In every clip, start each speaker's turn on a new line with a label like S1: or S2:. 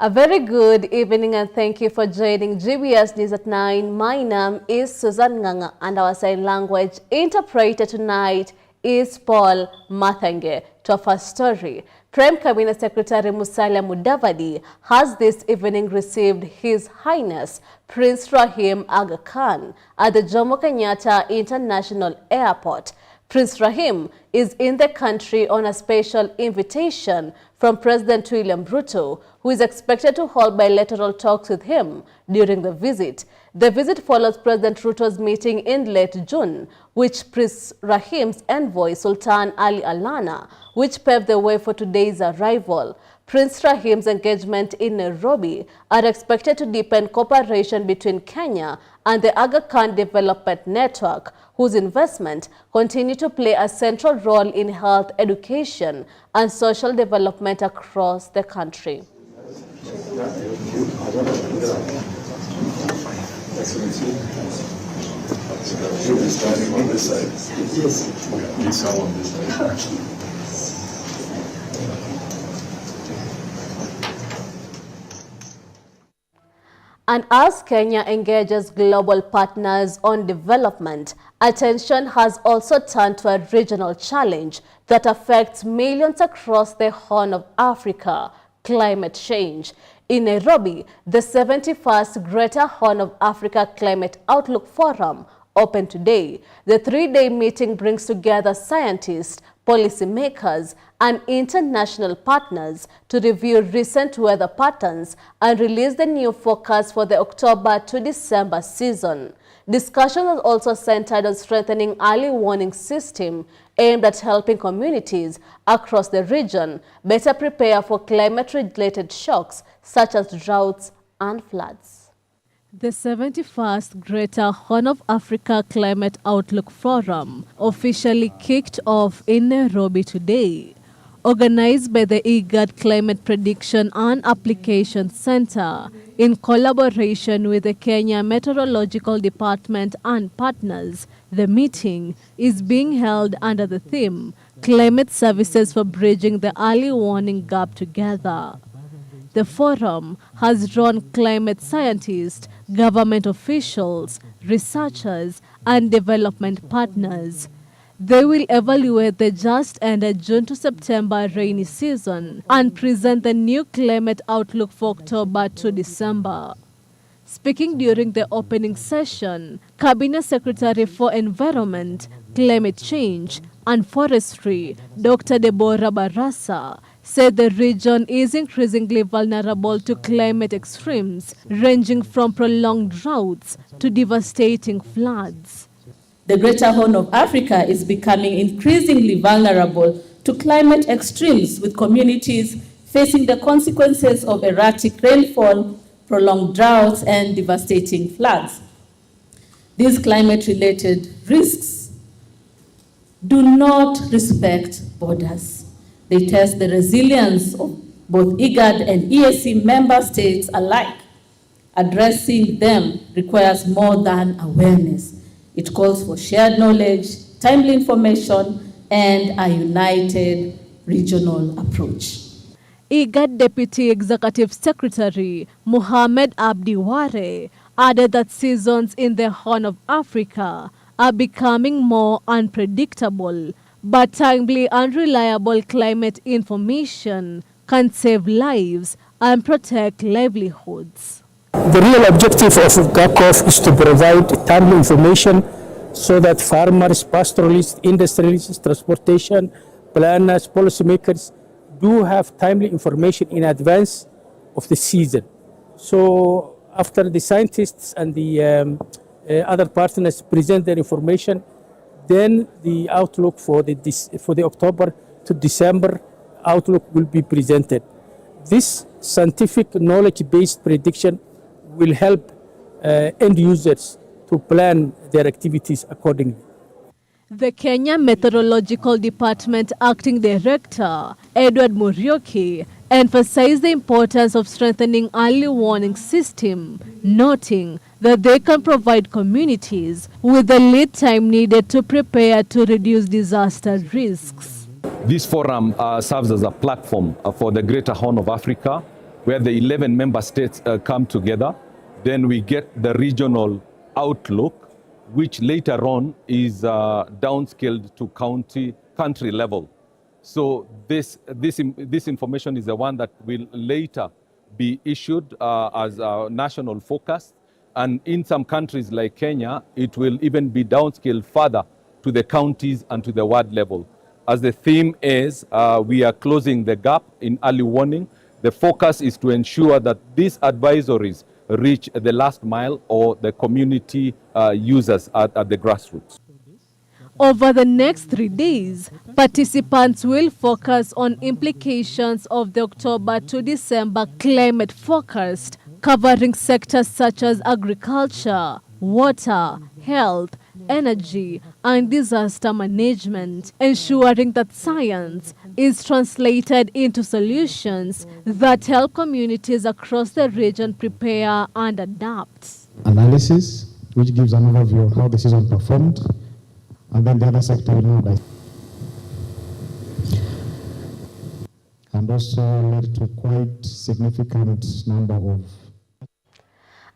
S1: A very good evening and thank you for joining GBS News at 9. My name is Susan Nganga and our sign language interpreter tonight is Paul Mathange. To our first story, Prime Cabinet Secretary Musalia Mudavadi has this evening received His Highness Prince Rahim Aga Khan at the Jomo Kenyatta International Airport. Prince Rahim is in the country on a special invitation from President William Ruto, who is expected to hold bilateral talks with him during the visit. The visit follows President Ruto's meeting in late June, which Prince Rahim's envoy Sultan Ali Alana, which paved the way for today's arrival. Prince Rahim's engagement in Nairobi are expected to deepen cooperation between Kenya and the Aga Khan Development Network, whose investment continue to play a central role in health, education, and social development across the country. And as Kenya engages global partners on development, attention has also turned to a regional challenge that affects millions across the Horn of Africa: climate change. In Nairobi, the 71st Greater Horn of Africa Climate Outlook Forum opened today. The three-day meeting brings together scientists, policymakers, and international partners to review recent weather patterns and release the new forecast for the October to December season. Discussion was also centered on strengthening early warning system aimed at helping communities across the region better prepare for climate-related shocks such as droughts and floods. The 71st Greater Horn of Africa Climate Outlook Forum officially kicked off in Nairobi today. Organized by the IGAD Climate Prediction and Application Center in collaboration with the Kenya Meteorological Department and partners, the meeting is being held under the theme Climate Services for Bridging the Early Warning Gap Together. The forum has drawn climate scientists, government officials, researchers, and development partners. They will evaluate the just-ended June to September rainy season and present the new climate outlook for October to December. Speaking during the opening session, Cabinet Secretary for Environment, Climate Change, and Forestry, Dr. Deborah Barasa, said the region is increasingly vulnerable to climate extremes, ranging from prolonged droughts to devastating floods.
S2: The Greater Horn of Africa is becoming increasingly vulnerable to climate extremes, with communities facing the consequences of erratic rainfall, prolonged droughts, and devastating floods. These climate-related risks do not respect borders. They test the resilience of both IGAD and EAC member states alike. Addressing them requires more than awareness. It calls for shared knowledge, timely information, and a united regional approach.
S1: IGAD Deputy Executive Secretary Mohamed Abdi Ware added that seasons in the Horn of Africa are becoming more unpredictable, but timely and reliable climate information can save lives and protect livelihoods.
S3: The real objective of GACOF is to provide timely information so that farmers, pastoralists, industrialists, transportation, planners, policymakers do have timely information in advance of the season. So after the scientists and the other partners present their information, then the outlook for the October to December outlook will be presented. This scientific knowledge-based prediction will help end users to plan their activities accordingly.
S1: The Kenya Meteorological Department Acting Director, Edward Murioki, emphasized the importance of strengthening early warning system, noting that they can provide communities with the lead time needed to prepare to reduce disaster risks.
S4: This forum serves as a platform for the Greater Horn of Africa where the 11 member states come together. Then we get the regional outlook, which later on is downscaled to country level. So this information is the one that will later be issued as a national focus. And in some countries like Kenya, it will even be downscaled further to the counties and to the ward level. As the theme is, we are closing the gap in early warning. The focus is to ensure that these advisories reach the last mile or the community users at the grassroots.
S1: Over the next 3 days, participants will focus on implications of the October to December climate forecast, covering sectors such as agriculture, water, health, energy, and disaster management, ensuring that science is translated into solutions that help communities across the region prepare and adapt.
S5: Analysis, which gives an overview of how the season performed, and then the other sector will know that. And also led to quite significant number of.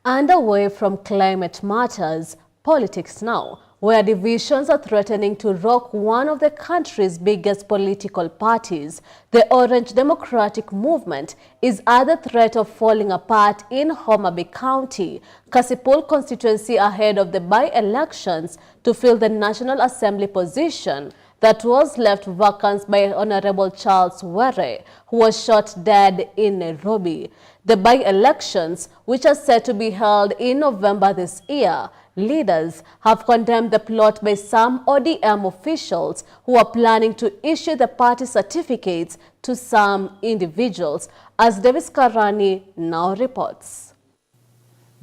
S1: And away from climate matters, politics now, where divisions are threatening to rock one of the country's biggest political parties. The Orange Democratic Movement is under threat of falling apart in Homa Bay County, Kasipul constituency, ahead of the by-elections to fill the National Assembly position that was left vacant by Honorable Charles Were, who was shot dead in Nairobi. The by-elections, which are set to be held in November this year, leaders have condemned the plot by some ODM officials who are planning to issue the party certificates to some individuals, as Davis Karani now reports.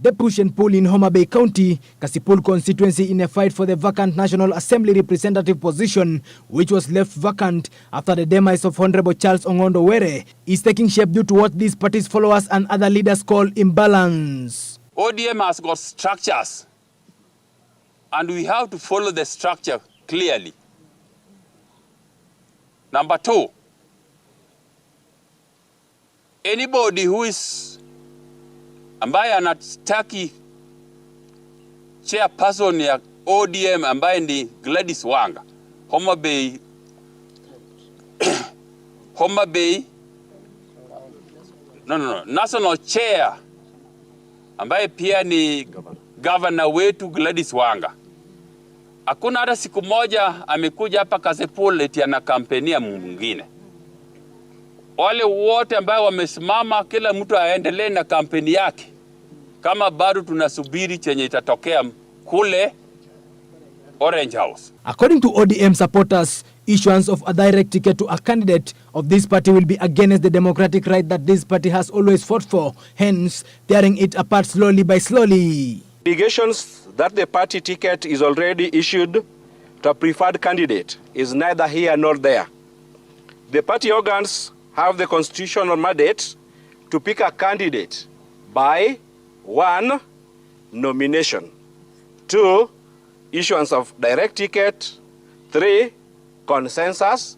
S6: The push and pull in Homa Bay County, Kasipul constituency, in a fight for the vacant National Assembly representative position, which was left vacant after the demise of Honorable Charles Ongondo Were, is taking shape due to what these party's followers and other leaders call imbalance.
S7: ODM has got structures, and we have to follow the structure clearly. Number two, anybody who is ambaye anataki chairperson ya ODM ambaye ni Gladys Wanga, Homa Bay national chair ambaye pia ni governor wetu Gladys Wanga. Hakuna hata siku moja amekuja hapa Kasipul eti ana kampenia mwingine. Wale wote ambao wamesimama, kila mtu aendelee na kampeni yake, kama bado tunasubiri chenye itatokea kule Orange House.
S6: According to ODM supporters, issuance of a direct ticket to a candidate of this party will be against the democratic right that this party has always fought for, hence tearing it apart slowly by slowly.
S8: Allegations that the party ticket is already issued to a preferred candidate is neither here nor there. The party organs have the constitutional mandate to pick a candidate by 1, nomination, 2, issuance of direct ticket, 3, consensus,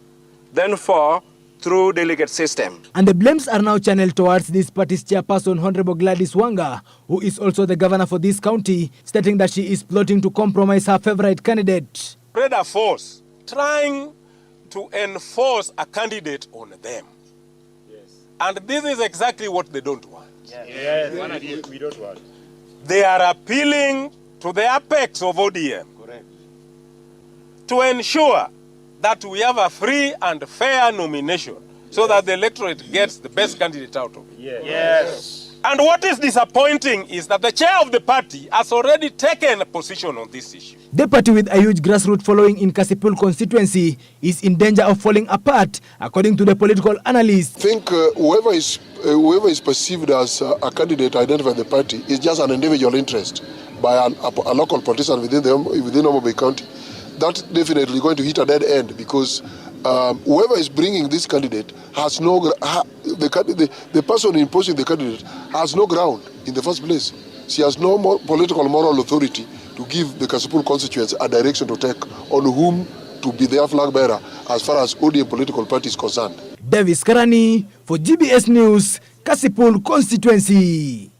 S8: then 4, through delegate system.
S6: And the blames are now channeled towards this party's chairperson, Honorable Gladys Wanga, who is also the governor for this county, stating that she is plotting to compromise her favorite candidate.
S9: Spread a force, trying to enforce a candidate on them. And this is exactly what they don't want.
S10: Yes. We don't want.
S9: They are appealing to the apex of ODM.
S10: Correct.
S9: To ensure that we have a free and fair nomination, so that the electorate gets the best candidate out of it.
S10: Yes.
S9: And what is disappointing is that the chair of the party has already taken a position on this issue.
S6: The party, with a huge grassroots following in Kasipul constituency, is in danger of falling apart, according to the political analysts.
S11: I think whoever is perceived as a candidate identified by the party is just an individual interest by a local politician within Homa Bay County. That's definitely going to hit a dead end, because whoever is bringing this candidate has no the person imposing the candidate has no ground in the first place. She has no political moral authority to give the Kasipul constituents a direction to take on whom to be their flag bearer as far as ODM political party is concerned.
S6: Davis Karani for GBS News Kasipul constituency.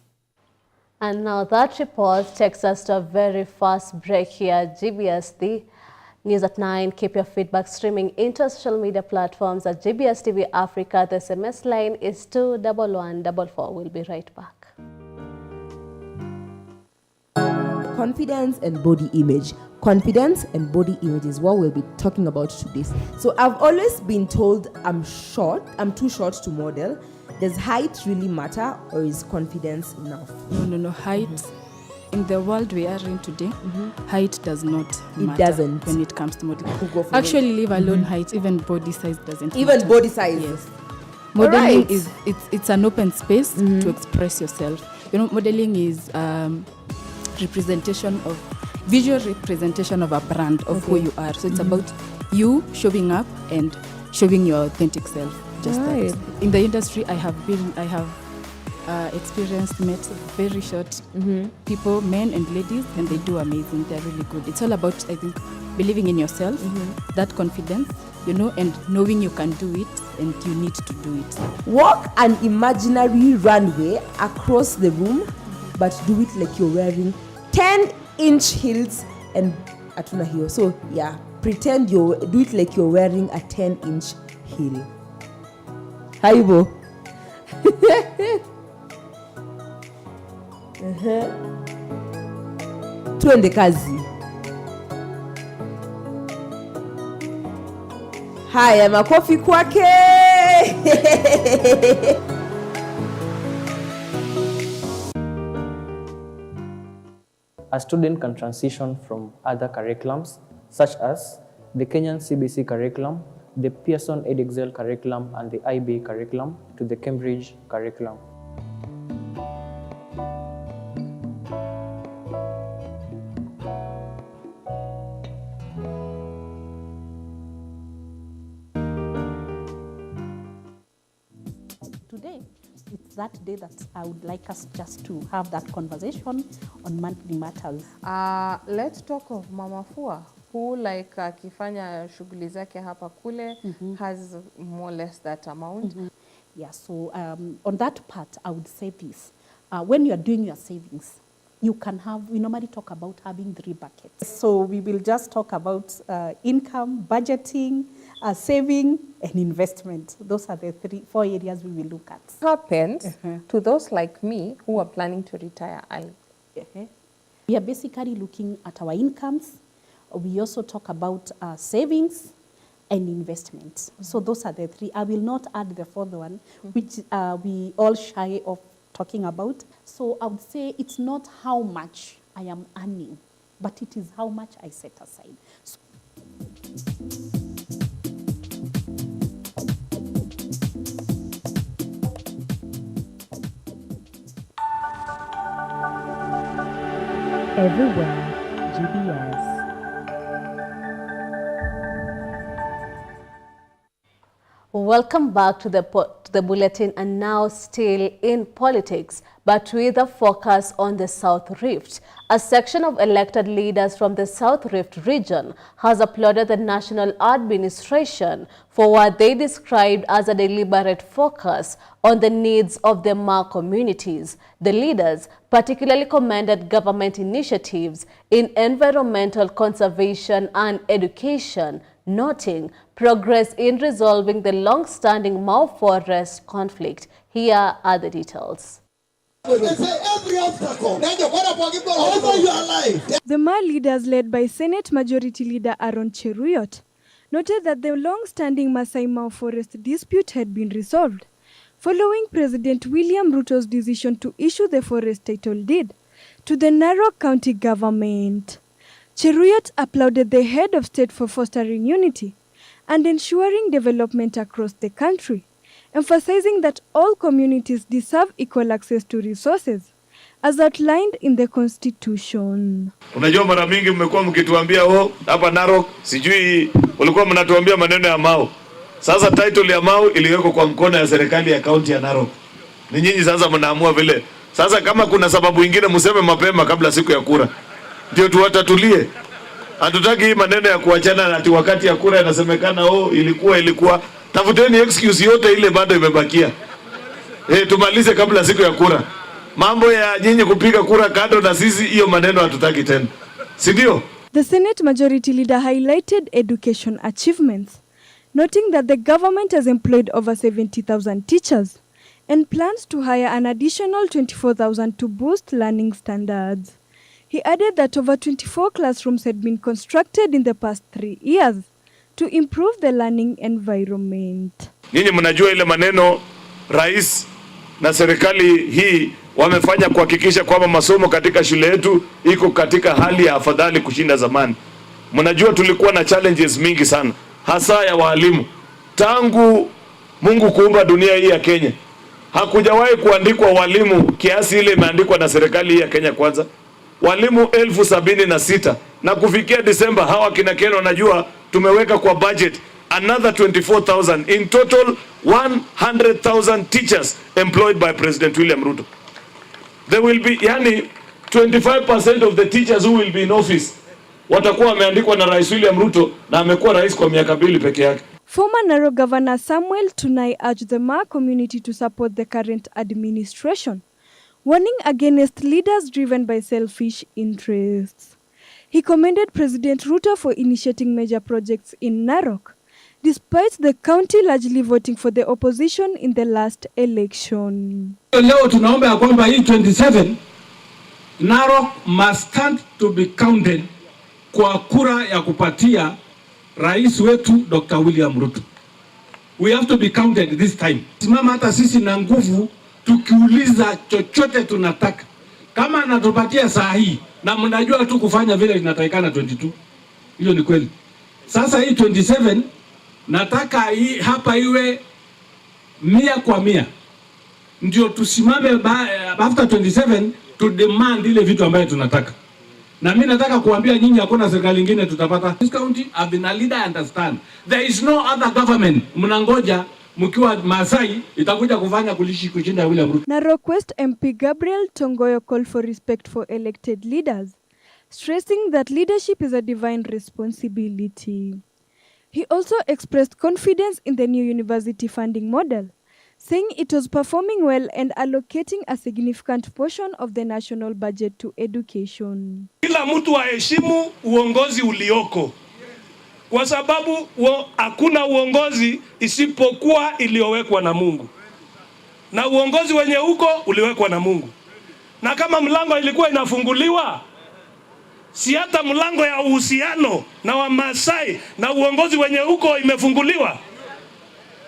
S1: And now that report takes us to a very fast break here at GBS News at 9. Keep your feedback streaming into social media platforms at GBS TV Africa. The SMS line is 21144. We'll be right back.
S12: Confidence and body image. Confidence and body image is what we'll be talking about today. So I've always been told I'm too short to model. Does height really matter, or is confidence enough?
S13: No. Height, in the world we are in today, height does not matter.
S12: It doesn't.
S13: When it comes to modeling. Actually, leave alone height, even body size doesn't
S12: even
S13: matter.
S12: Body size?
S13: Yes. Modeling is it's an open space to express yourself. You know, modeling is visual representation of a brand of who you are. So it's about you showing up and showing your authentic self. Just that. In the industry, I have experienced, met very short people, men and ladies, and they do amazing. They're really good. It's all about, I think, believing in yourself, that confidence, you know, and knowing you can do it and you need to do it.
S12: Walk an imaginary runway across the room, but do it like you're wearing 10-inch heels and atuna heel. So yeah, pretend do it like you're wearing a 10-inch heel. Haibo. Tuende kazi. Haya, makofi kwake.
S14: A student can transition from other curriculums, such as the Kenyan CBC curriculum, the Pearson EdExcel curriculum, and the IB curriculum, to the Cambridge curriculum.
S15: Today, it's that day that I would like us just to have that conversation on monthly matters.
S16: Let's talk of Mama Fua, who like akifanya shughuli zake hapa kule has more or less that amount.
S15: Yeah, so on that part, I would say this. When you are doing your savings, you can have, we normally talk about having 3 buckets. So we will just talk about income, budgeting, saving, and investment. Those are the 4 areas we will look at.
S16: What happens to those like me who are planning to retire early?
S15: We are basically looking at our incomes. We also talk about savings and investment. So those are the 3. I will not add the 4th one, which we all shy of talking about. So I would say it's not how much I am earning, but it is how much I set aside. So
S17: everywhere, GBS.
S1: Welcome back to the bulletin, and now still in politics, but with a focus on the South Rift. A section of elected leaders from the South Rift region has applauded the national administration for what they described as a deliberate focus on the needs of the Ma communities. The leaders particularly commended government initiatives in environmental conservation and education, noting progress in resolving the long-standing Mau forest conflict. Here are the details.
S18: The Ma leaders, led by Senate Majority Leader Aaron Cheruyot, noted that the long-standing Masai Mau forest dispute had been resolved, following President William Ruto's decision to issue the forest title deed to the Narok County government. Cheruyot applauded the head of state for fostering unity and ensuring development across the country, emphasizing that all communities deserve equal access to resources, as outlined in the Constitution.
S19: Unajua mara mingi mmekuwa mkituambia hapa Narok, sijui ulikuwa mnatuambia maneno ya Mau. Sasa title ya Mau iliwekwa kwa mkono ya serikali ya kaunti ya Narok. Ni nyinyi sasa mnaamua vile. Sasa kama kuna sababu nyingine mseme mapema kabla siku ya kura. Ndio tuwatatulie. Hatutaki hii maneno ya kuachana na ati wakati ya kura inasemekana ilikuwa. Tafuteni excuse yote ile bado imebakia. tumalize kabla siku ya kura. Mambo ya nyinyi kupiga kura kando na sisi, hiyo maneno hatutaki tena, si ndio?
S18: The Senate Majority Leader highlighted education achievements, noting that the government has employed over 70,000 teachers and plans to hire an additional 24,000 to boost learning standards. He added that over 24 classrooms had been constructed in the past 3 years to improve the learning environment.
S19: Nyinyi mnajua ile maneno rais na serikali hii wamefanya kuhakikisha kwamba masomo katika shule yetu iko katika hali ya afadhali kushinda zamani. Mnajua tulikuwa na challenges mingi sana, hasa ya walimu. Tangu Mungu kuumba dunia hii ya Kenya, hakujawahi kuandikwa walimu kiasi ile imeandikwa na serikali hii ya Kenya Kwanza. Walimu 76,000 na kufikia Disemba hawa kina Keno najua tumeweka kwa budget another 24,000. In total 100,000 teachers employed by President William Ruto. There will be 25% of the teachers who will be in office watakuwa wameandikwa na Rais William Ruto, na amekuwa rais kwa miaka 2 peke yake.
S18: Former Narok Governor Samuel Tunai urged the Maa community to support the current administration, warning against leaders driven by selfish interests. He commended President Ruto for initiating major projects in Narok, despite the county largely voting for the opposition in the last election.
S20: Leo tunaomba ya kwamba hii 27 Narok must stand to be counted kwa kura ya kupatia rais wetu Dr. William Ruto. We have to be counted this time. Simama hata sisi na nguvu tukiuliza chochote tunataka. Kama anatupatia saa hii na mnajua tu kufanya vile inatakikana 22. Hiyo ni kweli. Sasa hii 27 nataka hii hapa iwe 100 kwa 100. Ndio tusimame after 27 to demand ile vitu ambayo tunataka. Na mimi nataka kuambia nyinyi hakuna serikali nyingine tutapata. This county I've been a leader, I understand. There is no other government. Mnangoja mkiwa Masai itakuja kufanya kushinda William Ruto.
S18: Narok West MP Gabriel Tongoyo called for respect for elected leaders, stressing that leadership is a divine responsibility. He also expressed confidence in the new university funding model, saying it was performing well and allocating a significant portion of the national budget to education.
S21: Kila mtu aheshimu uongozi ulioko, kwa sababu hakuna uongozi isipokuwa iliyowekwa na Mungu, na uongozi wenye uko uliwekwa na Mungu. Na kama mlango ilikuwa inafunguliwa, si hata mlango ya uhusiano na Wamasai na uongozi wenye uko imefunguliwa.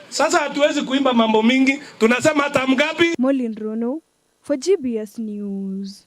S21: Sasa hatuwezi kuimba mambo mingi, tunasema hata mgapi.
S18: Molin Rono for GBS News.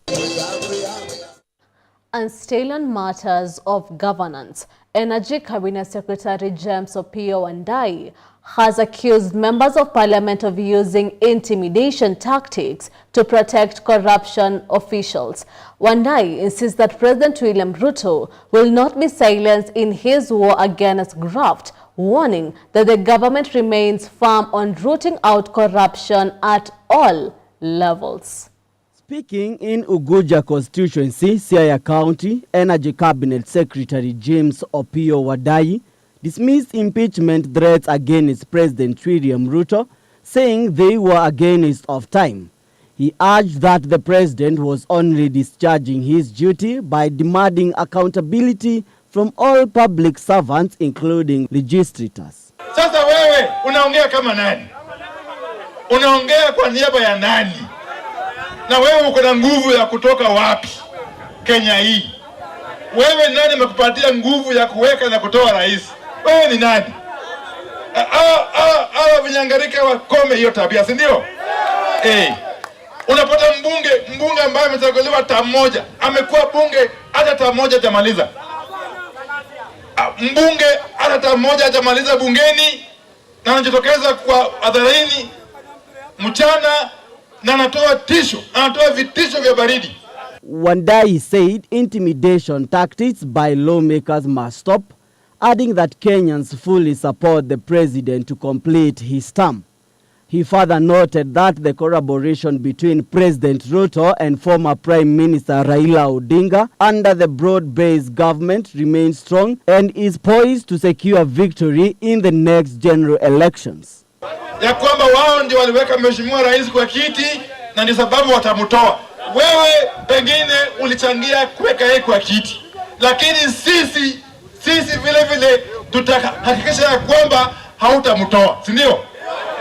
S1: And still on matters of governance, Energy Cabinet Secretary James Opiyo Wandayi has accused members of parliament of using intimidation tactics to protect corruption officials. Wandayi insists that President William Ruto will not be silenced in his war against graft, warning that the government remains firm on rooting out corruption at all levels.
S22: Speaking in Uguja constituency, Siaya County, Energy Cabinet Secretary James Opiyo Wandayi dismissed impeachment threats against President William Ruto, saying they were against of time. He urged that the president was only discharging his duty by demanding accountability from all public servants, including legislators.
S23: Sasa wewe unaongea kama nani? Unaongea kwa niaba ya nani? Na wewe uko na nguvu ya kutoka wapi Kenya hii? Wewe nani amekupatia nguvu ya kuweka na kutoa rais? Wewe ni nani? Vinyangarika wakome hiyo tabia, si ndio? Unapata mbunge ambaye amechaguliwa term moja, amekuwa bunge hata term moja hajamaliza. Mbunge hata term moja hajamaliza bungeni, na anajitokeza kwa hadharani mchana na anatoa vitisho vya baridi.
S22: Wandayi said intimidation tactics by lawmakers must stop, adding that Kenyans fully support the president to complete his term. He further noted that the collaboration between President Ruto and former Prime Minister Raila Odinga under the broad-based government remains strong and is poised to secure victory in the next general elections.
S23: ya kwamba wao ndio waliweka mheshimiwa rais kwa kiti na ndio sababu watamtoa. Wewe pengine ulichangia kuweka yeye kwa kiti, lakini sisi vile vile tutahakikisha ya kwamba hautamtoa, si ndio?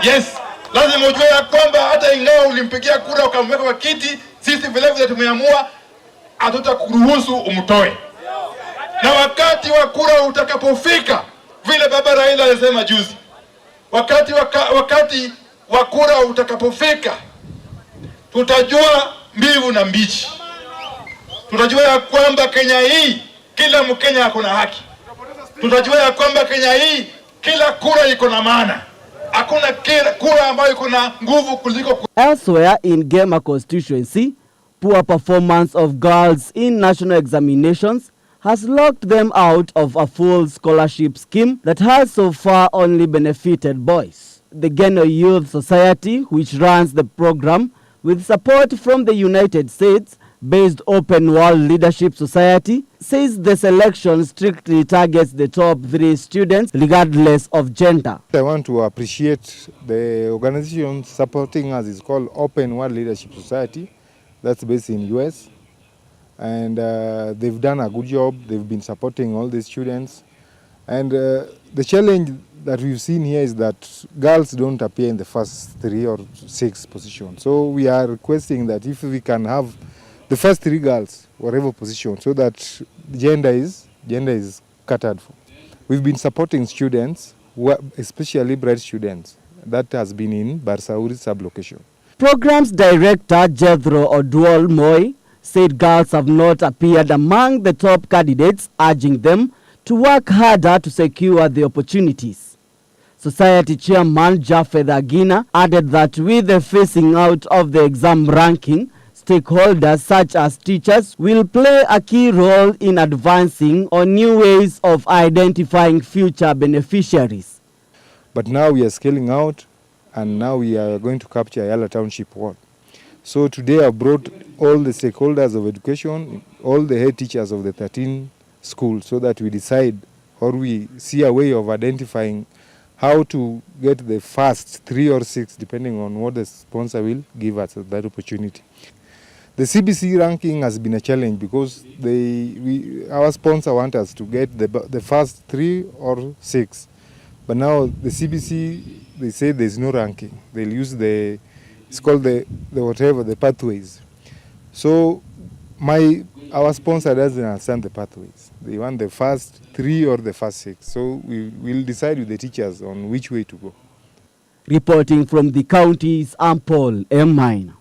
S23: Yes, lazima ujue ya kwamba hata ingawa ulimpigia kura ukamweka kwa kiti, sisi vile vile tumeamua hatutakuruhusu umtoe. Na wakati wa kura utakapofika, vile baba Raila alisema juzi, wakati wa kura utakapofika, tutajua mbivu na mbichi. Tutajua ya kwamba Kenya hii kila Mkenya ako na haki. Tutajua ya kwamba Kenya hii kila kura iko na maana. Hakuna kura ambayo iko na nguvu kuliko.
S22: Elsewhere in Gema constituency, poor performance of girls in national examinations has locked them out of a full scholarship scheme that has so far only benefited boys. The Geno Youth Society, which runs the program with support from the United States-based Open World Leadership Society, says the selection strictly targets the top 3 students regardless of gender.
S2: I want to appreciate the organization supporting us. It's called Open World Leadership Society. That's based in US. And they've done a good job. They've been supporting all the students. And the challenge that we've seen here is that girls don't appear in the first 3 or 6 positions. So we are requesting that if we can have the first 3 girls, whatever position, so that gender is catered for. We've been supporting students, especially bright students, that has been in Barsauri sublocation.
S22: Programs Director Jethro Oduol Moi said girls have not appeared among the top candidates, urging them to work harder to secure the opportunities. Society Chairman Jafeth Agina added that with the phasing out of the exam ranking, stakeholders such as teachers will play a key role in advancing on new ways of identifying future beneficiaries.
S2: But now we are scaling out, and now we are going to capture Yala Township Ward. So today I brought all the stakeholders of education, all the head teachers of the 13 schools, so that we decide or we see a way of identifying how to get the first 3 or 6, depending on what the sponsor will give us that opportunity. The CBC ranking has been a challenge because our sponsor wants us to get the first 3 or 6. But now the CBC, they say there's no ranking. They'll use it's called the pathways. So our sponsor doesn't understand the pathways. They want the first 3 or the first 6. So we will decide with the teachers on which way to go.
S22: Reporting from the counties, I'm Paul M. Minor.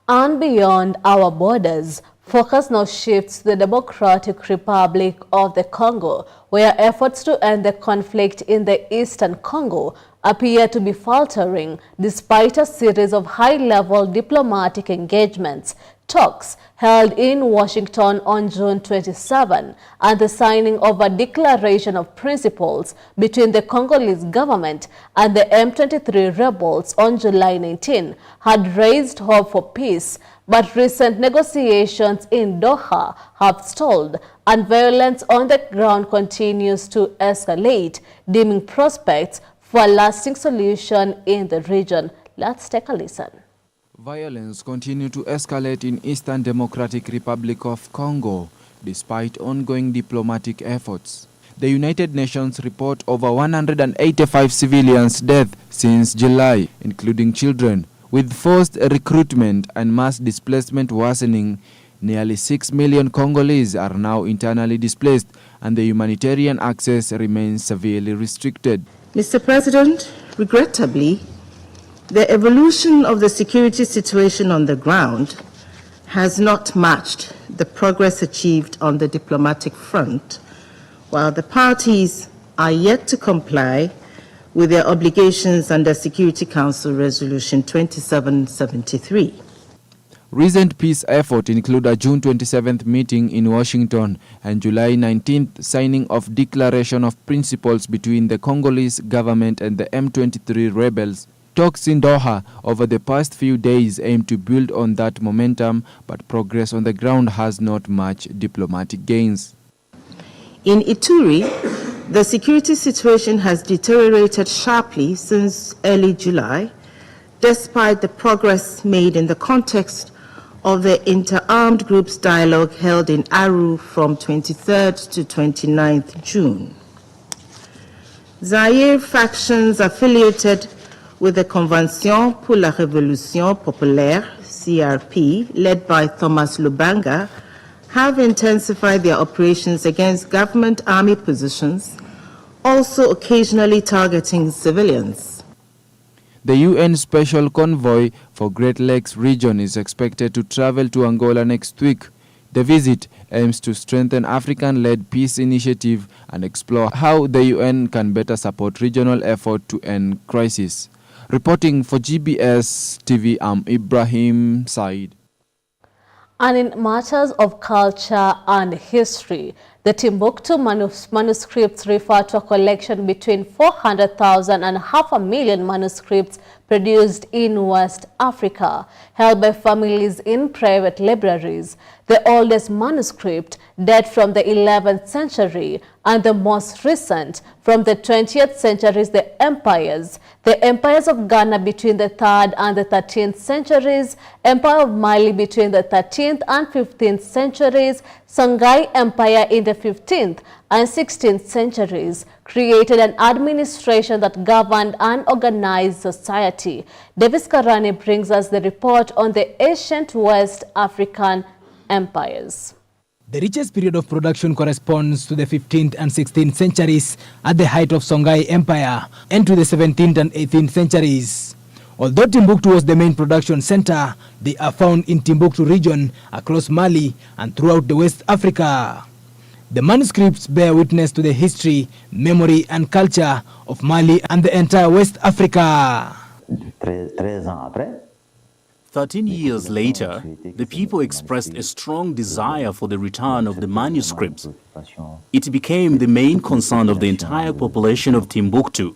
S1: And beyond our borders, focus now shifts to the Democratic Republic of the Congo, where efforts to end the conflict in the Eastern Congo appear to be faltering despite a series of high-level diplomatic engagements. Talks held in Washington on June 27 and the signing of a declaration of principles between the Congolese government and the M23 rebels on July 19 had raised hope for peace, but recent negotiations in Doha have stalled and violence on the ground continues to escalate, dimming prospects for a lasting solution in the region. Let's take a listen.
S3: Violence continues to escalate in Eastern Democratic Republic of Congo, despite ongoing diplomatic efforts. The United Nations report over 185 civilians' deaths since July, including children. With forced recruitment and mass displacement worsening, nearly 6 million Congolese are now internally displaced, and the humanitarian access remains severely restricted.
S4: Mr. President, regrettably, the evolution of the security situation on the ground has not matched the progress achieved on the diplomatic front, while the parties are yet to comply with their obligations under Security Council Resolution 2773.
S3: Recent peace efforts include a June 27th meeting in Washington and July 19th signing of declaration of principles between the Congolese government and the M23 rebels. Talks in Doha over the past few days aim to build on that momentum, but progress on the ground has not matched diplomatic gains.
S4: In Ituri, The security situation has deteriorated sharply since early July, despite the progress made in the context of the inter-armed groups dialogue held in Aru from 23rd to 29th June. Zaire factions affiliated with the Convention pour la Révolution Populaire, CRP, led by Thomas Lubanga, have intensified their operations against government army positions, also occasionally targeting civilians.
S3: The UN Special Convoy for Great Lakes region is expected to travel to Angola next week. The visit aims to strengthen African-led peace initiative and explore how the UN can better support regional effort to end crisis. Reporting for GBS TV, I'm Ibrahim Said.
S1: And in matters of culture and history, the Timbuktu manuscripts refer to a collection between 400,000 and 500,000 manuscripts produced in West Africa, held by families in private libraries. The oldest manuscript dates from the 11th century and the most recent from the 20th centuries, the empires of Ghana between the 3rd and the 13th centuries, Empire of Mali between the 13th and 15th centuries, Songhai Empire in the 15th and 16th centuries, created an administration that governed and organized society. Davis Karani brings us the report on the ancient West African empires.
S6: The richest period of production corresponds to the 15th and 16th centuries at the height of Songhai Empire and to the 17th and 18th centuries. Although Timbuktu was the main production center, they are found in Timbuktu region across Mali and throughout the West Africa. The manuscripts bear witness to the history, memory and culture of Mali and the entire West Africa.
S5: 13 years later, the people expressed a strong desire for the return of the manuscripts. It became the main concern of the entire population of Timbuktu.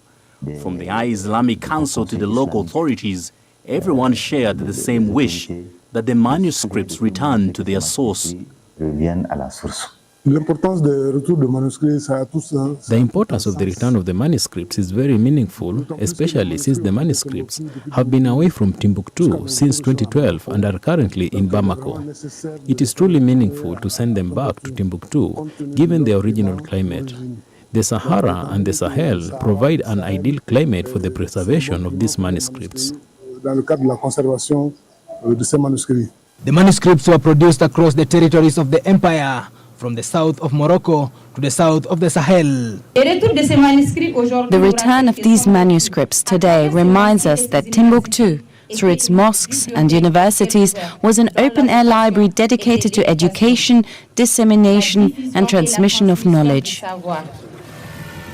S5: From the High Islamic Council to the local authorities, everyone shared the same wish that the manuscripts return to their source.
S7: The importance of the return of the manuscripts is very meaningful, especially since the manuscripts have been away from Timbuktu since 2012 and are currently in Bamako. It is truly meaningful to send them back to Timbuktu, given their original climate. The Sahara and the Sahel provide an ideal climate for the preservation of these manuscripts.
S6: The manuscripts were produced across the territories of the empire, from the south of Morocco to the south of the Sahel.
S8: The return of these manuscripts today reminds us that Timbuktu, through its mosques and universities, was an open-air library dedicated to education, dissemination and transmission of knowledge.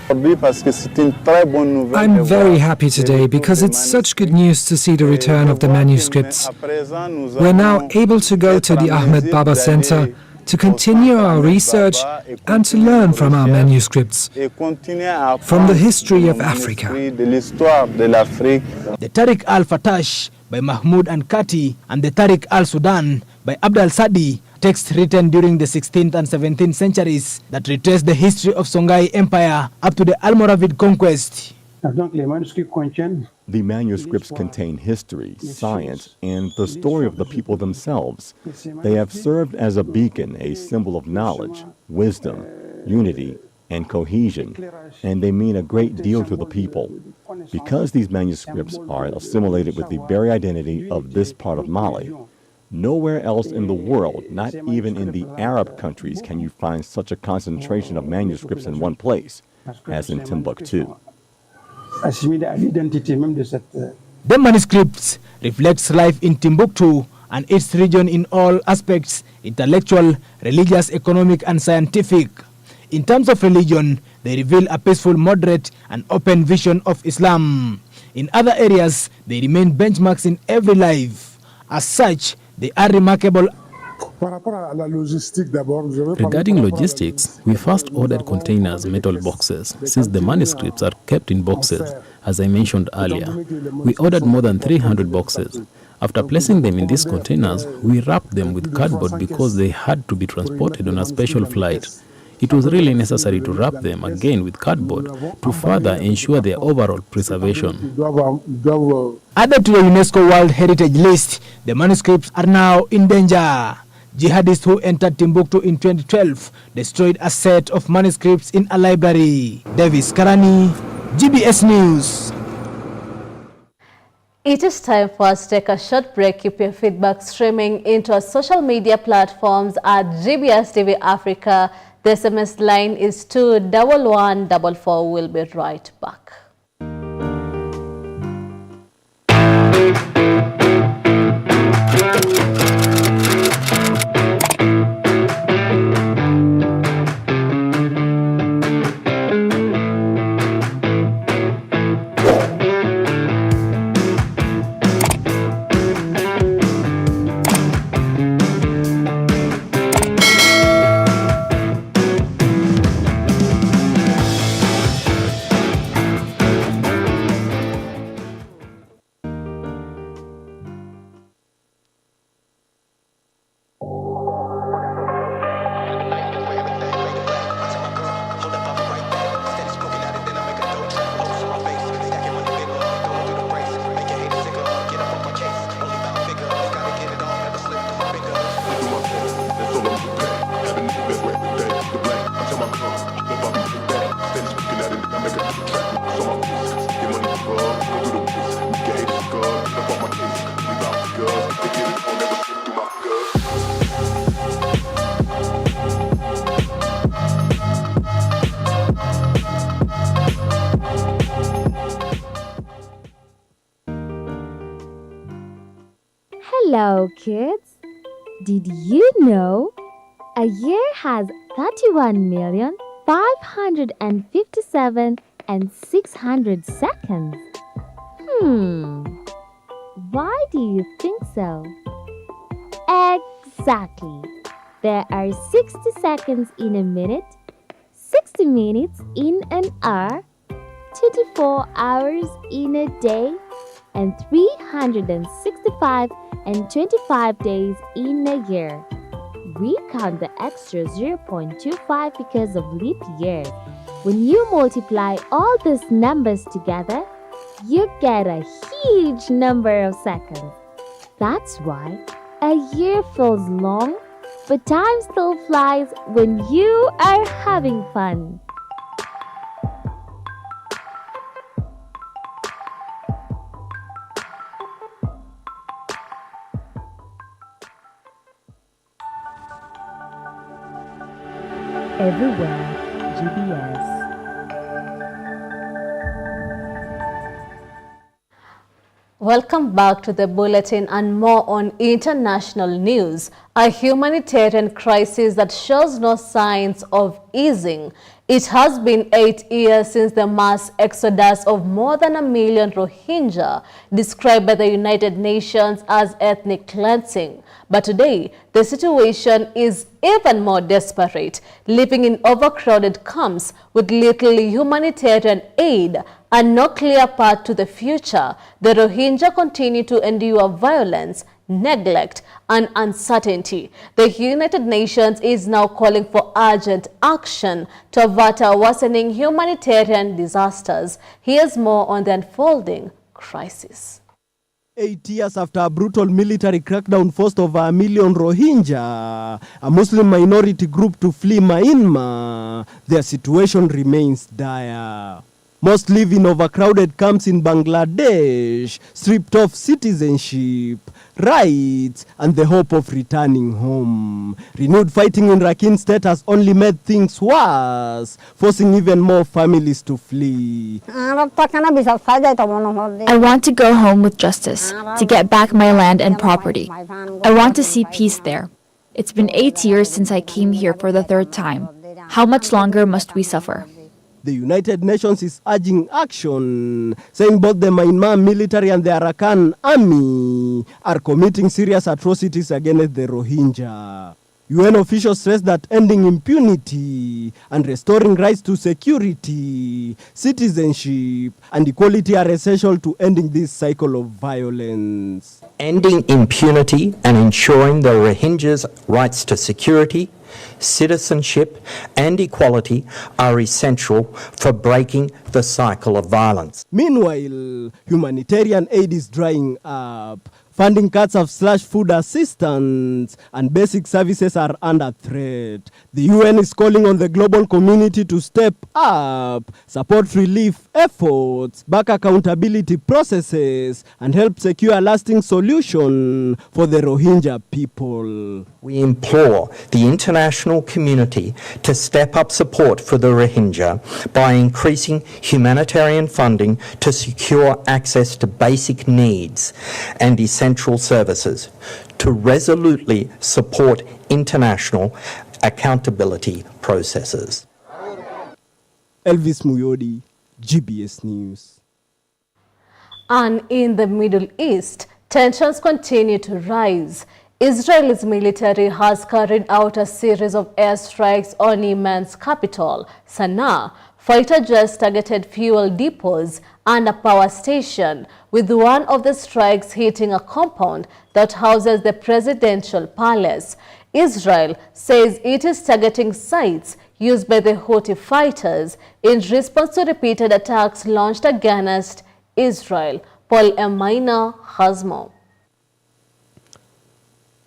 S24: I'm very happy today because it's such good news to see the return of the manuscripts. We're now able to go to the Ahmed Baba Center to continue our research and to learn from our manuscripts, from the history of Africa.
S6: The Tariq al-Fatash by Mahmoud and Kati and the Tariq al-Sudan by Abd al-Sadi, texts written during the 16th and 17th centuries that retrace the history of Songhai Empire up to the Almoravid conquest.
S25: The manuscripts contain history, science, and the story of the people themselves. They have served as a beacon, a symbol of knowledge, wisdom, unity, and cohesion, and they mean a great deal to the people. Because these manuscripts are assimilated with the very identity of this part of Mali, nowhere else in the world, not even in the Arab countries, can you find such a concentration of manuscripts in one place as in Timbuktu.
S6: The manuscripts reflects life in Timbuktu and its region in all aspects: intellectual, religious, economic, and scientific. In terms of religion, they reveal a peaceful, moderate, and open vision of Islam. In other areas, they remain benchmarks in every life. As such, they are remarkable.
S7: Regarding logistics, we first ordered containers, metal boxes, since the manuscripts are kept in boxes, as I mentioned earlier. We ordered more than 300 boxes. After placing them in these containers, we wrapped them with cardboard because they had to be transported on a special flight. It was really necessary to wrap them again with cardboard to further ensure their overall preservation.
S6: Added to the UNESCO World Heritage List, the manuscripts are now in danger. Jihadists who entered Timbuktu in 2012 destroyed a set of manuscripts in a library. Davis Karani, GBS News.
S1: It is time for us to take a short break. Keep your feedback streaming into our social media platforms at GBS TV Africa. The SMS line is 21144. We'll be right back.
S9: Hello kids, did you know a year has 31,557,600 seconds? Why do you think so? Exactly. There are 60 seconds in a minute, 60 minutes in an hour, 24 hours in a day, and 365 and 25 days in a year. We count the extra 0.25 because of leap years. When you multiply all these numbers together, you get a huge number of seconds. That's why a year feels long, but time still flies when you are having fun.
S17: Everywhere, GBS.
S1: Welcome back to the bulletin and more on international news. A humanitarian crisis that shows no signs of easing. It has been 8 years since the mass exodus of more than 1 million Rohingya, described by the United Nations as ethnic cleansing. But today, the situation is even more desperate, living in overcrowded camps with little humanitarian aid and no clear path to the future. The Rohingya continue to endure violence, neglect, and uncertainty. The United Nations is now calling for urgent action to avert a worsening humanitarian disasters. Here's more on the unfolding crisis.
S22: 8 years after a brutal military crackdown forced over 1 million Rohingya, a Muslim minority group, to flee Myanmar, their situation remains dire. Most live in overcrowded camps in Bangladesh, stripped of citizenship, rights, and the hope of returning home. Renewed fighting in Rakhine State has only made things worse, forcing even more families to flee.
S10: I want to go home with justice, to get back my land and property. I want to see peace there. It's been 8 years since I came here for the 3rd time. How much longer must we suffer?
S22: The United Nations is urging action, saying both the Myanmar military and the Arakan army are committing serious atrocities against the Rohingya. UN officials stress that ending impunity and restoring rights to security, citizenship, and equality are essential to ending this cycle of violence.
S11: Ending impunity and ensuring the Rohingyas' rights to security, citizenship, and equality are essential for breaking the cycle of violence.
S22: Meanwhile, humanitarian aid is drying up. Funding cuts have slashed food assistance and basic services are under threat. The UN is calling on the global community to step up, support relief efforts, back accountability processes, and help secure a lasting solution for the Rohingya people.
S11: We implore the international community to step up support for the Rohingya by increasing humanitarian funding to secure access to basic needs and essential services, to resolutely support international accountability processes.
S22: Elvis Muyodi, GBS News.
S1: And in the Middle East, tensions continue to rise. Israel's military has carried out a series of airstrikes on Yemen's capital, Sana'a. Fighter jets targeted fuel depots and a power station, with one of the strikes hitting a compound that houses the presidential palace. Israel says it is targeting sites used by the Houthi fighters in response to repeated attacks launched against Israel. Paul Emaina has more.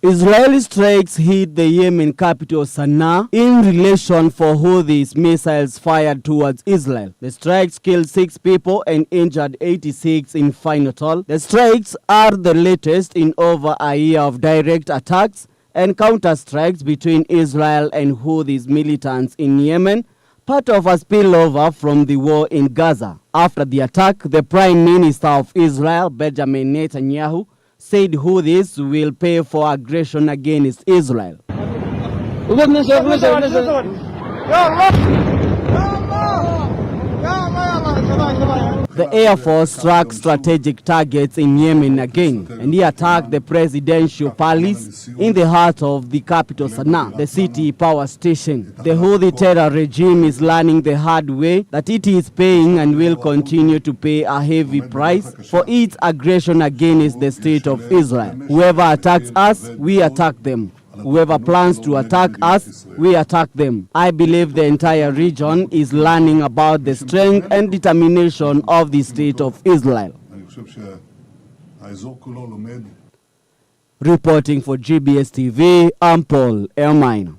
S22: Israeli strikes hit the Yemen capital Sana'a in relation for Houthis missiles fired towards Israel. The strikes killed 6 people and injured 86 in total. The strikes are the latest in over a year of direct attacks and counter-strikes between Israel and Houthis militants in Yemen, part of a spillover from the war in Gaza. After the attack, the Prime Minister of Israel, Benjamin Netanyahu, said Houthis will pay for aggression against Israel. The Air Force struck strategic targets in Yemen again, and he attacked the presidential palace in the heart of the capital Sana'a, the city power station. The Houthi terror regime is learning the hard way that it is paying and will continue to pay a heavy price for its aggression against the state of Israel. Whoever attacks us, we attack them. Whoever plans to attack us, we attack them. I believe the entire region is learning about the strength and determination of the state of Israel. Reporting for GBS TV, I'm Paul Elmine.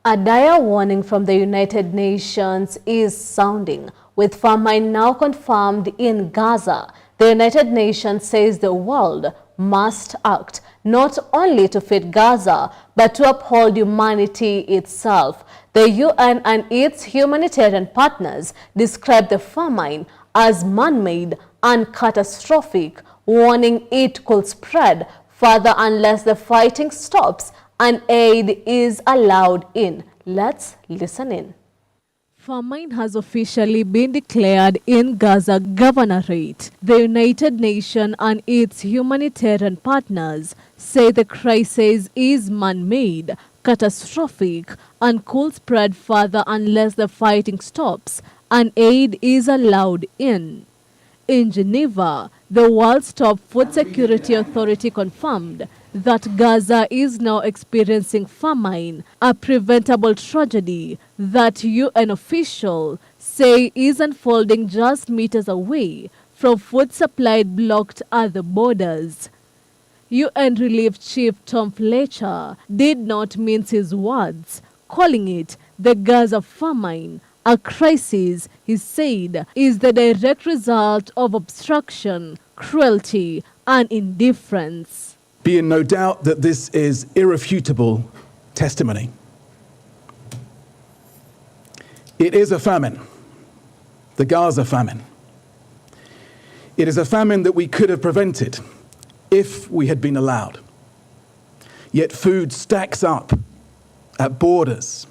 S1: A dire warning from the United Nations is sounding, with famine now confirmed in Gaza. The United Nations says the world must act not only to feed Gaza, but to uphold humanity itself. The UN and its humanitarian partners describe the famine as man-made and catastrophic, warning it could spread further unless the fighting stops and aid is allowed in. Let's listen in. Famine has officially been declared in Gaza Governorate. The United Nations and its humanitarian partners say the crisis is man-made, catastrophic, and could spread further unless the fighting stops and aid is allowed in. In Geneva, the world's top food security authority confirmed that Gaza is now experiencing famine, a preventable tragedy that UN officials say is unfolding just meters away from food supply blocked at the borders. UN Relief Chief Tom Fletcher did not mince his words, calling it the Gaza famine. A crisis, he said, is the direct result of obstruction, cruelty, and indifference.
S12: Be in no doubt that this is irrefutable testimony. It is a famine, the Gaza famine. It is a famine that we could have prevented if we had been allowed. Yet food stacks up at borders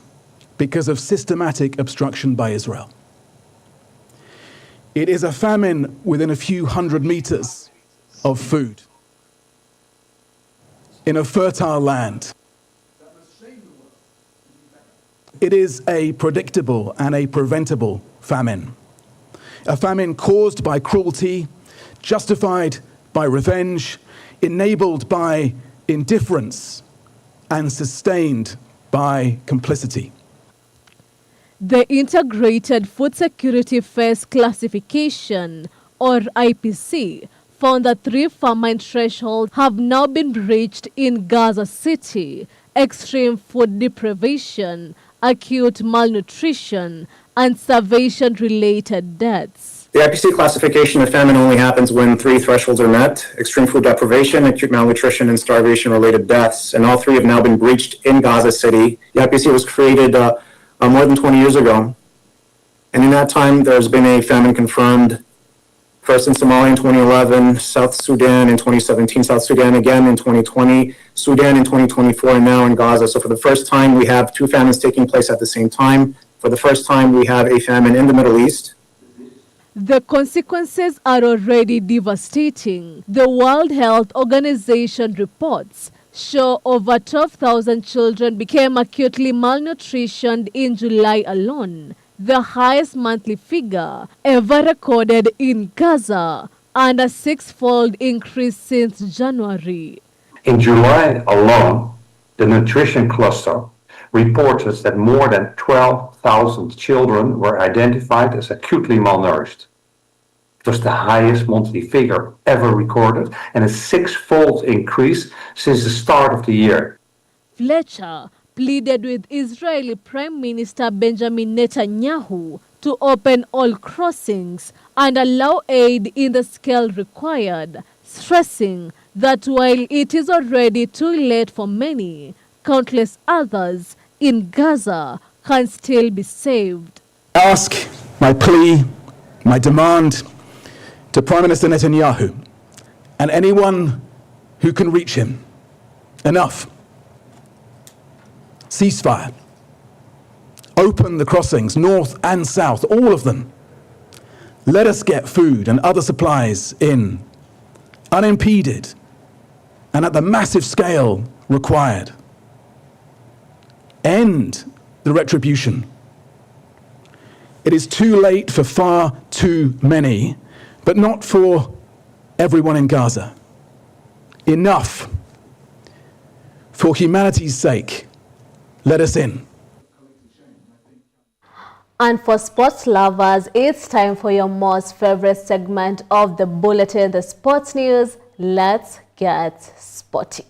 S12: because of systematic obstruction by Israel. It is a famine within a few hundred meters of food in a fertile land. It is a predictable and a preventable famine. A famine caused by cruelty, justified by revenge, enabled by indifference, and sustained by complicity.
S1: The Integrated Food Security Phase Classification, or IPC, found that 3 famine thresholds have now been reached in Gaza City: extreme food deprivation, acute malnutrition, and starvation-related deaths.
S13: The IPC classification of famine only happens when 3 thresholds are met: extreme food deprivation, acute malnutrition, and starvation-related deaths. And all 3 have now been breached in Gaza City. The IPC was created more than 20 years ago. And in that time, there's been a famine confirmed, first in Somalia in 2011, South Sudan in 2017, South Sudan again in 2020, Sudan in 2024, and now in Gaza. So for the first time, we have 2 famines taking place at the same time. For the first time, we have a famine in the Middle East.
S1: The consequences are already devastating. The World Health Organization reports show over 12,000 children became acutely malnutritioned in July alone, the highest monthly figure ever recorded in Gaza, and a 6-fold increase since January.
S14: In July alone, the Nutrition Cluster reported that more than 12,000 children were identified as acutely malnourished. It was the highest monthly figure ever recorded and a 6-fold increase since the start of the year.
S1: Fletcher pleaded with Israeli Prime Minister Benjamin Netanyahu to open all crossings and allow aid in the scale required, stressing that while it is already too late for many, countless others in Gaza can still be saved.
S12: I ask, my plea, my demand to Prime Minister Netanyahu and anyone who can reach him: enough. Ceasefire. Open the crossings, north and south, all of them. Let us get food and other supplies in, unimpeded, and at the massive scale required. End the retribution. It is too late for far too many, but not for everyone in Gaza. Enough. For humanity's sake, let us in.
S1: And for sports lovers, it's time for your most favorite segment of the bulletin, the sports news. Let's get sporty.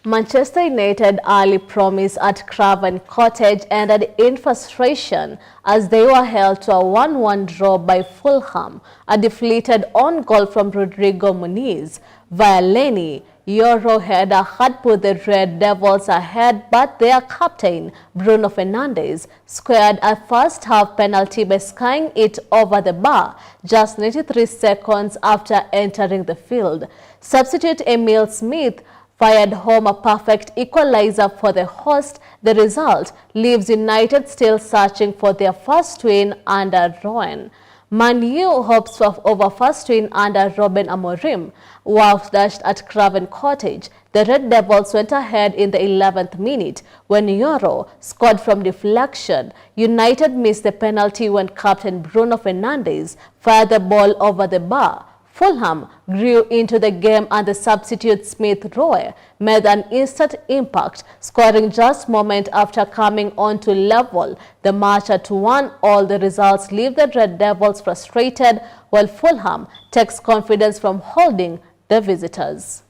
S1: Manchester United early promise at Craven Cottage ended in frustration as they were held to a 1-1 draw by Fulham. A deflated own goal from Rodrigo Muniz via Lenny Euro header had put the Red Devils ahead, but their captain Bruno Fernandes squared a first-half penalty by skying it over the bar just 93 seconds after entering the field. Substitute Emil Smith fired home a perfect equalizer for the host. The result leaves United still searching for their first win under Rowan. Man U hopes over first win under Robin Amorim were dashed at Craven Cottage. The Red Devils went ahead in the 11th minute when Euro scored from deflection. United missed the penalty when captain Bruno Fernandes fired the ball over the bar. Fulham grew into the game and the substitute Smith Rowe made an instant impact, scoring just moments after coming on to level the match at 1-1. The results leave the Red Devils frustrated, while Fulham takes confidence from holding the visitors.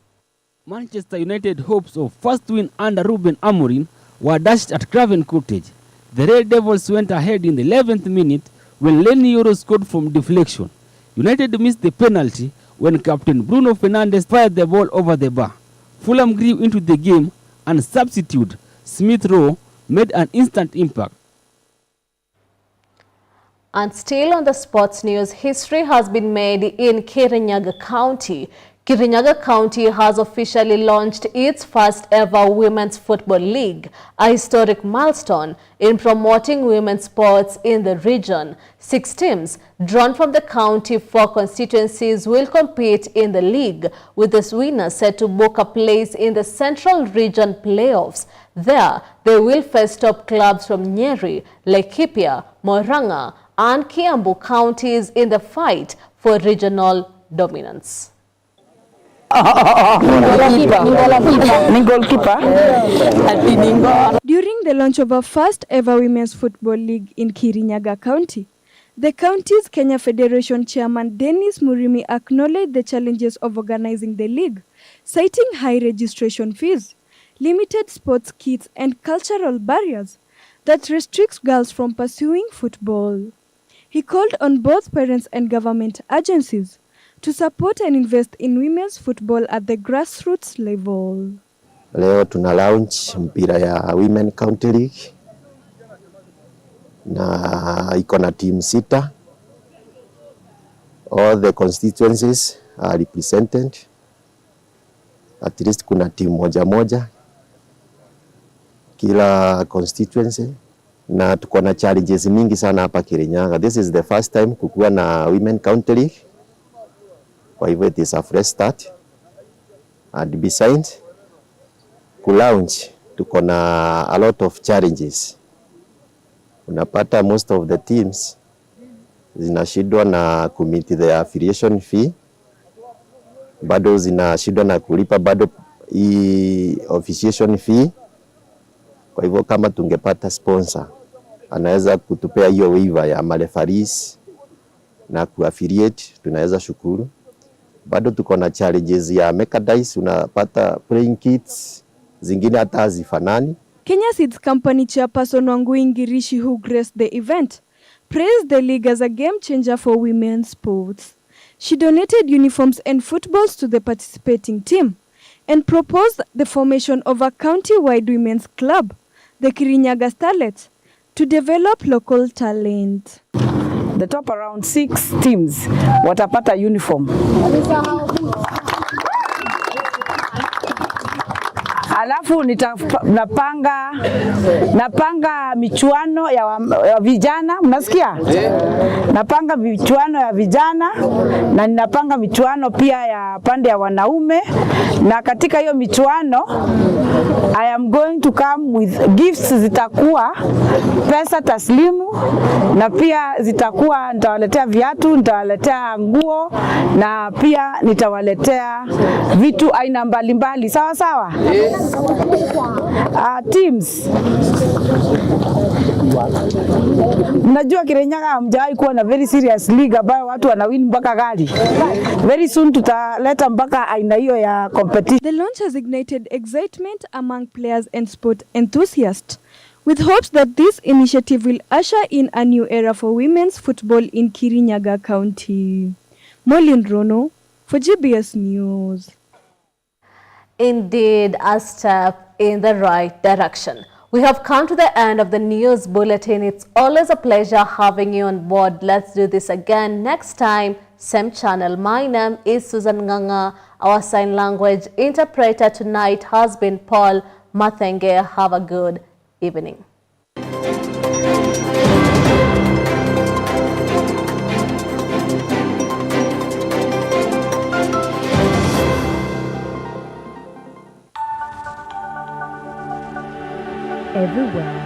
S15: Manchester United hopes of first win under Ruben Amorim were dashed at Craven Cottage. The Red Devils went ahead in the 11th minute when Lenny Euro scored from deflection. United missed the penalty when captain Bruno Fernandes fired the ball over the bar. Fulham grew into the game and substitute Smith Rowe made an instant impact.
S1: And still on the sports news, history has been made in Kirinyaga County. Kirinyaga County has officially launched its first ever Women's Football League, a historic milestone in promoting women's sports in the region. 6 teams drawn from the county 4 constituencies will compete in the league, with the winners set to book a place in the Central Region playoffs. There, they will face top clubs from Nyeri, Laikipia, Murang'a, and Kiambu counties in the fight for regional dominance.
S16: During the launch of our first ever Women's Football League in Kirinyaga County, the county's Kenya Federation Chairman Dennis Murimi acknowledged the challenges of organizing the league, citing high registration fees, limited sports kits, and cultural barriers that restricts girls from pursuing football. He called on both parents and government agencies to support and invest in women's football at the grassroots level.
S18: Leo tuna launch mpira ya Women County League na iko na team 6. All the constituencies are represented. At least kuna team moja kila constituency, na tuko na challenges mingi sana hapa Kirinyaga. This is the first time kukuwa na Women County League. Kwa hivyo it is a fresh start, and besides kulaunch tuko na a lot of challenges. Unapata most of the teams zinashindwa na kumit the affiliation fee, bado zinashindwa na kulipa bado hii officiation fee. Kwa hivyo kama tungepata sponsor anaweza kutupea hiyo waiver ya mareferees na kuaffiliate, tunaweza shukuru. Bado tuko na challenges ya merchandise, unapata playing kits zingine hata hazifanani.
S16: Kenya Seeds Company chairperson Wangui Ngirishi, who graced the event, praised the league as a game changer for women's sports. She donated uniforms and footballs to the participating team and proposed the formation of a county-wide women's club, the Kirinyaga Starlets, to develop local talent.
S19: The top around 6 teams watapata uniform. Alafu napanga michuano ya vijana, mnasikia? Napanga michuano ya vijana na ninapanga michuano pia ya pande ya wanaume, na katika hiyo michuano I am going to come with gifts. Zitakuwa pesa taslimu, na pia zitakuwa nitawaletea viatu, nitawaletea nguo, na pia nitawaletea vitu aina mbalimbali. Sawa sawa? Teams. Mnajua Kirinyaga hamjawahi kuwa na very serious league ambayo watu wanawin mpaka gari. Very soon tutaleta mpaka aina hiyo ya competition.
S16: The launch has ignited excitement among players and sport enthusiasts, with hopes that this initiative will usher in a new era for women's football in Kirinyaga County. Molin Rono for GBS News.
S1: Indeed, a step in the right direction. We have come to the end of the news bulletin. It's always a pleasure having you on board. Let's do this again next time, same channel. My name is Susan Nganga. Our sign language interpreter tonight has been Paul Mathenge. Have a good evening.
S17: Everywhere